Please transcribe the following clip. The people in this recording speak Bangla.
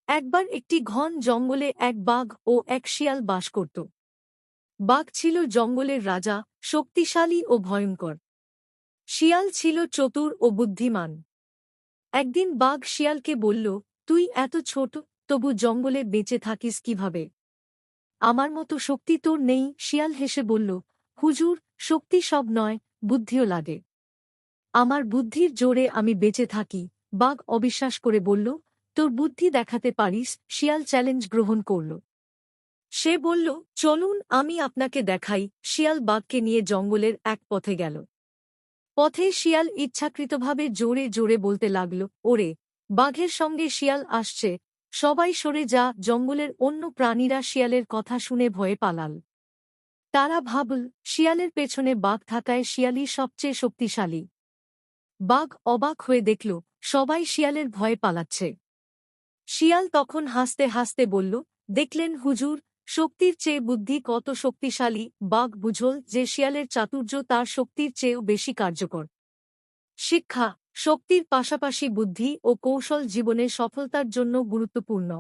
একবার একটি ঘন জঙ্গলে এক বাঘ ও এক শিয়াল বাস করত। বাঘ ছিল জঙ্গলের রাজা, শক্তিশালী ও ভয়ঙ্কর। শিয়াল ছিল চতুর ও বুদ্ধিমান। একদিন বাঘ শিয়ালকে বলল, তুই এত ছোট, তবু জঙ্গলে বেঁচে থাকিস কিভাবে? আমার মতো শক্তি তোর নেই। শিয়াল হেসে বলল, হুজুর, শক্তি সব নয়, বুদ্ধিও লাগে। আমার বুদ্ধির জোরে আমি বেঁচে থাকি। বাঘ অবিশ্বাস করে বলল, তোর বুদ্ধি দেখাতে পারিস? শিয়াল চ্যালেঞ্জ গ্রহণ করল। সে বলল, চলুন আমি আপনাকে দেখাই। শিয়াল বাঘকে নিয়ে জঙ্গলের এক পথে গেল। পথে শিয়াল ইচ্ছাকৃতভাবে জোরে জোরে বলতে লাগল, ওরে, বাঘের সঙ্গে শিয়াল আসছে, সবাই সরে যা। জঙ্গলের অন্য প্রাণীরা শিয়ালের কথা শুনে ভয়ে পালাল। তারা ভাবল, শিয়ালের পেছনে বাঘ থাকায় শিয়ালই সবচেয়ে শক্তিশালী। বাঘ অবাক হয়ে দেখল, সবাই শিয়ালের ভয়ে পালাচ্ছে। শিয়াল তখন হাসতে হাসতে বলল, দেখলেন হুজুর, শক্তির চেয়ে বুদ্ধি কত শক্তিশালী। বাঘ বুঝল যে শিয়ালের চাতুর্য তার শক্তির চেয়েও বেশি কার্যকর। শিক্ষা: শক্তির পাশাপাশি বুদ্ধি ও কৌশল জীবনে সফলতার জন্য গুরুত্বপূর্ণ।